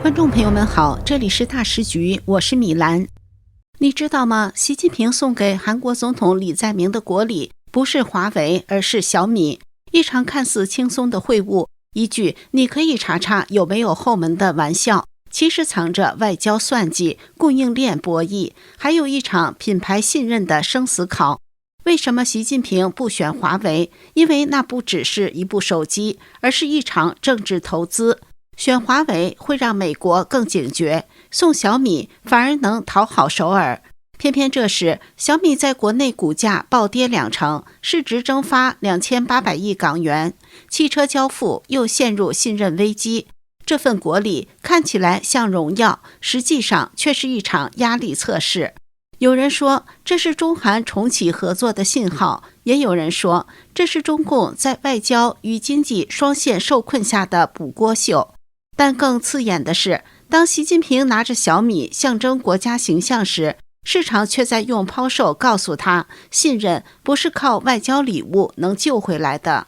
观众朋友们好，这里是大时局，我是米兰。你知道吗？习近平送给韩国总统李在明的国礼不是华为，而是小米。一场看似轻松的会晤，一句你可以查查有没有后门的玩笑，其实藏着外交算计、供应链博弈，还有一场品牌信任的生死考。为什么习近平不选华为？因为那不只是一部手机，而是一场政治投资。选华为会让美国更警觉，送小米反而能讨好首尔。偏偏这时，小米在国内股价暴跌20%，市值蒸发2800亿港元，汽车交付又陷入信任危机。这份国礼看起来像荣耀，实际上却是一场压力测试。有人说这是中韩重启合作的信号，也有人说这是中共在外交与经济双线受困下的补锅秀。但更刺眼的是，当习近平拿着小米象征国家形象时，市场却在用抛售告诉他，信任不是靠外交礼物能救回来的。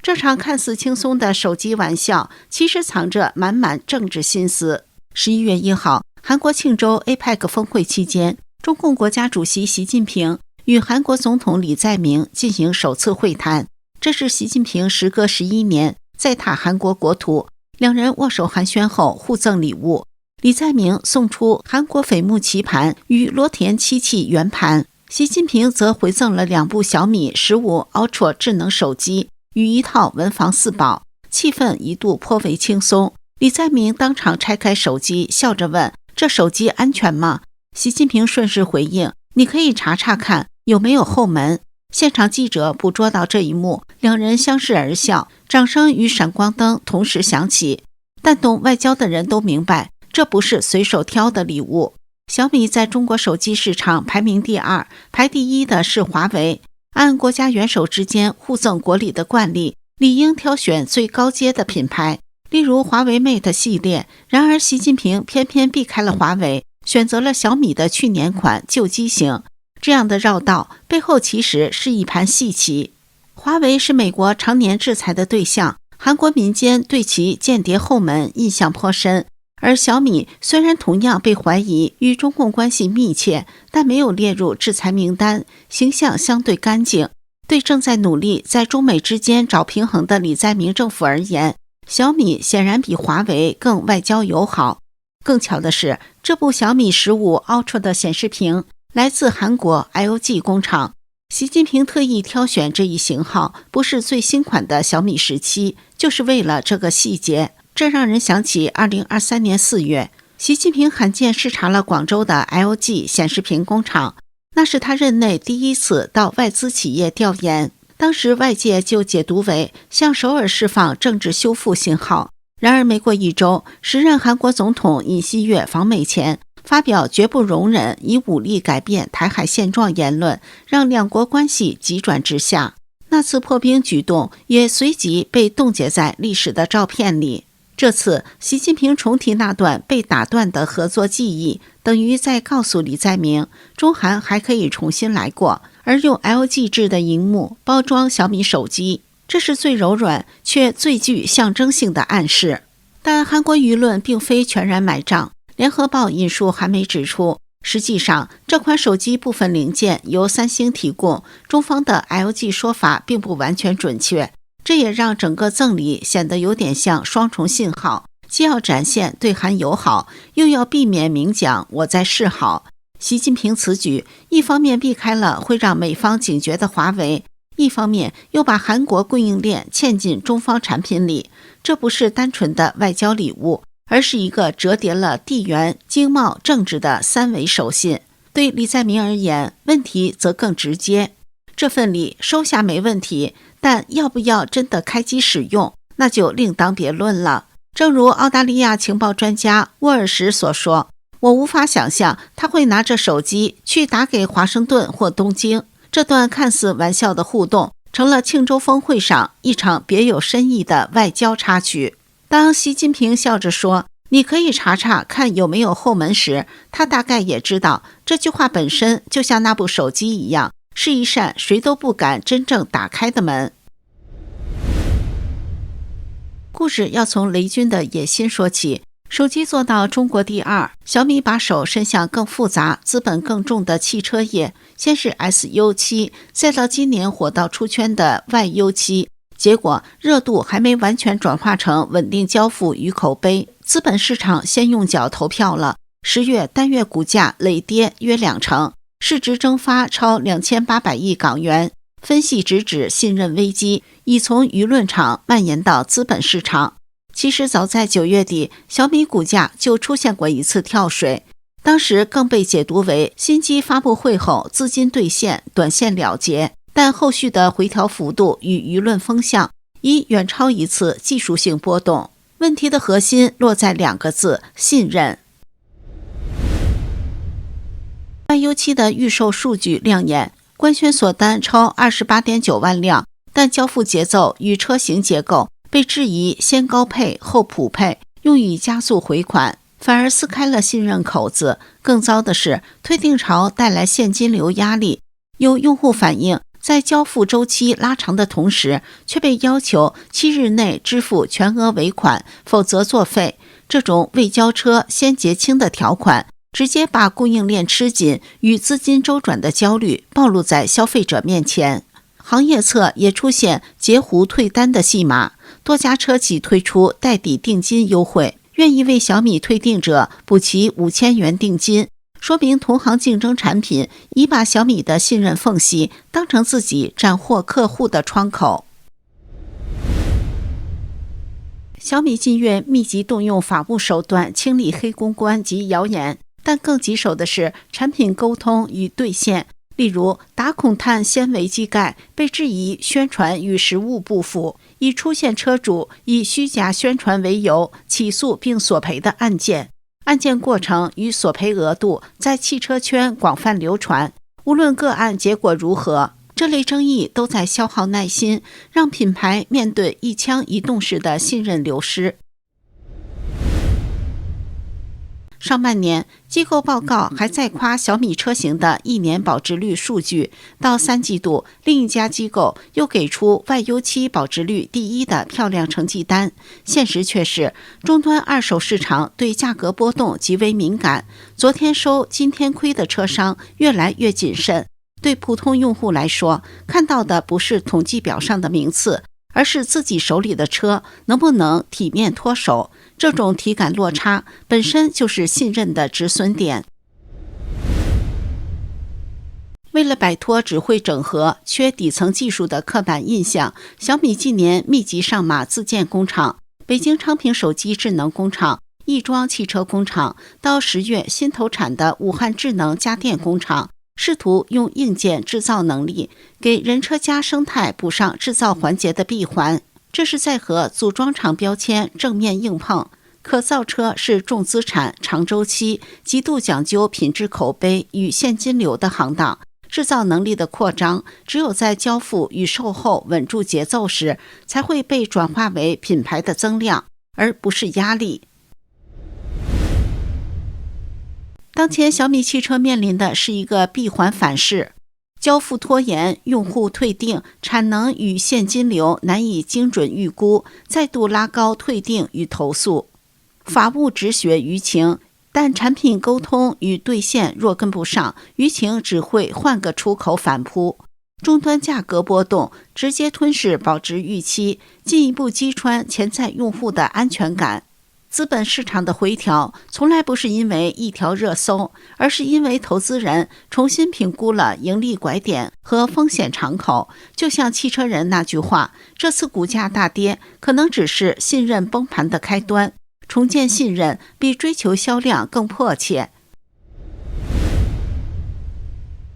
这场看似轻松的手机玩笑，其实藏着满满政治心思。11月1号，韩国庆州 APEC 峰会期间，中共国家主席习近平与韩国总统李在明进行首次会谈。这是习近平时隔11年再踏韩国国土，两人握手寒暄后互赠礼物。李在明送出韩国榧木棋盘与罗田漆器圆盘，习近平则回赠了2部小米15 Ultra 智能手机与一套文房四宝，气氛一度颇为轻松。李在明当场拆开手机，笑着问：“这手机安全吗？”习近平顺势回应：“你可以查查看有没有后门。”现场记者捕捉到这一幕，两人相视而笑，掌声与闪光灯同时响起。但懂外交的人都明白，这不是随手挑的礼物。小米在中国手机市场排名第2，排第1的是华为。按国家元首之间互赠国礼的惯例，理应挑选最高阶的品牌，例如华为 Mate 系列。然而习近平偏偏避开了华为，选择了小米的去年款旧机型。这样的绕道背后其实是一盘戏棋。华为是美国常年制裁的对象，韩国民间对其间谍后门印象颇深。而小米虽然同样被怀疑与中共关系密切，但没有列入制裁名单，形象相对干净。对正在努力在中美之间找平衡的李在明政府而言，小米显然比华为更外交友好。更巧的是，这部小米15 Ultra 的显示屏来自韩国 LG 工厂。习近平特意挑选这一型号，不是最新款的小米17，就是为了这个细节。这让人想起2023年4月，习近平罕见视察了广州的 LG 显示屏工厂，那是他任内第一次到外资企业调研。当时外界就解读为向首尔释放政治修复信号。然而没过1周，时任韩国总统尹锡悦访美前发表绝不容忍以武力改变台海现状言论，让两国关系急转直下。那次破冰举动也随即被冻结在历史的照片里。这次习近平重提那段被打断的合作记忆，等于在告诉李在明，中韩还可以重新来过。而用 LG 制的荧幕包装小米手机，这是最柔软却最具象征性的暗示。但韩国舆论并非全然买账。联合报引述韩媒指出，实际上这款手机部分零件由三星提供，中方的 LG 说法并不完全准确。这也让整个赠礼显得有点像双重信号，既要展现对韩友好，又要避免明讲我在示好。习近平此举一方面避开了会让美方警觉的华为，一方面又把韩国供应链嵌进中方产品里。这不是单纯的外交礼物，而是一个折叠了地缘、经贸、政治的3维手信。对李在明而言，问题则更直接。这份礼收下没问题，但要不要真的开机使用，那就另当别论了。正如澳大利亚情报专家沃尔什所说，我无法想象他会拿着手机去打给华盛顿或东京。这段看似玩笑的互动，成了庆州峰会上一场别有深意的外交插曲。当习近平笑着说你可以查查看有没有后门时，他大概也知道这句话本身就像那部手机一样，是一扇谁都不敢真正打开的门。故事要从雷军的野心说起。手机做到中国第二，小米把手伸向更复杂、资本更重的汽车业，先是 SU7， 再到今年火到出圈的 YU7， 结果热度还没完全转化成稳定交付与口碑，资本市场先用脚投票了。10月单月股价累跌约20%，市值蒸发超2800亿港元。分析直指信任危机已从舆论场蔓延到资本市场。其实早在9月底，小米股价就出现过一次跳水，当时更被解读为新机发布会后资金兑现，短线了结，但后续的回调幅度与舆论风向已远超一次技术性波动。问题的核心落在2个字：信任。YU7的预售数据亮眼，官宣锁单超28.9万辆，但交付节奏与车型结构被质疑先高配后普配，用以加速回款，反而撕开了信任口子。更糟的是，退订潮带来现金流压力，有用户反映，在交付周期拉长的同时，却被要求7日内支付全额尾款，否则作废。这种未交车先结清的条款，直接把供应链吃紧与资金周转的焦虑暴露在消费者面前。行业侧也出现截胡退单的戏码，多家车企推出代抵定金优惠，愿意为小米退订者补齐5000元定金，说明同行竞争产品已把小米的信任缝隙当成自己斩获客户的窗口。小米近月密集动用法务手段清理黑公关及谣言，但更棘手的是产品沟通与兑现。例如打孔碳纤维机盖被质疑宣传与实物不符，已出现车主以虚假宣传为由起诉并索赔的案件。案件过程与索赔额度在汽车圈广泛流传，无论个案结果如何，这类争议都在消耗耐心，让品牌面对一枪一动式的信任流失。上半年，机构报告还在夸小米车型的1年保值率数据，到3季度，另一家机构又给出 YU7 保值率第1的漂亮成绩单。现实却是，终端二手市场对价格波动极为敏感，昨天收今天亏的车商越来越谨慎。对普通用户来说，看到的不是统计表上的名次，而是自己手里的车能不能体面脱手。这种体感落差本身就是信任的止损点。为了摆脱只会整合、缺底层技术的刻板印象，小米近年密集上马自建工厂，北京昌平手机智能工厂、亦庄汽车工厂，到10月新投产的武汉智能家电工厂，试图用硬件制造能力给人车家生态补上制造环节的闭环。这是在和组装厂标签正面硬碰。可造车是重资产、长周期、极度讲究品质口碑与现金流的行当，制造能力的扩张只有在交付与售后稳住节奏时，才会被转化为品牌的增量，而不是压力。当前小米汽车面临的是一个闭环反噬，交付拖延，用户退订，产能与现金流难以精准预估，再度拉高退订与投诉。法务止血舆情，但产品沟通与兑现若跟不上，舆情只会换个出口反扑。终端价格波动直接吞噬保值预期，进一步击穿潜在用户的安全感。资本市场的回调从来不是因为一条热搜，而是因为投资人重新评估了盈利拐点和风险敞口。就像汽车人那句话，这次股价大跌可能只是信任崩盘的开端，重建信任比追求销量更迫切。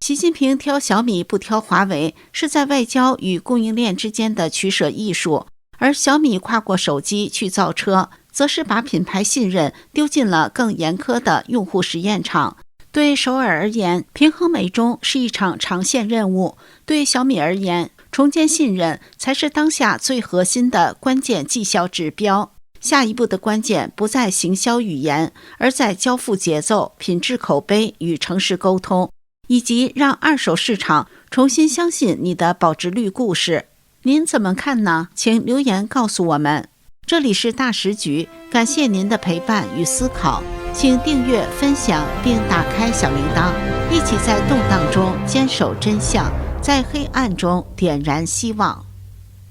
习近平挑小米不挑华为，是在外交与供应链之间的取舍艺术，而小米跨过手机去造车，则是把品牌信任丢进了更严苛的用户实验场。对首尔而言，平衡美中是一场长线任务；对小米而言，重建信任才是当下最核心的关键绩效指标。下一步的关键不在行销语言，而在交付节奏、品质口碑与诚实沟通，以及让二手市场重新相信你的保值率故事。您怎么看呢？请留言告诉我们。这里是大时局，感谢您的陪伴与思考，请订阅、分享并打开小铃铛，一起在动荡中坚守真相，在黑暗中点燃希望。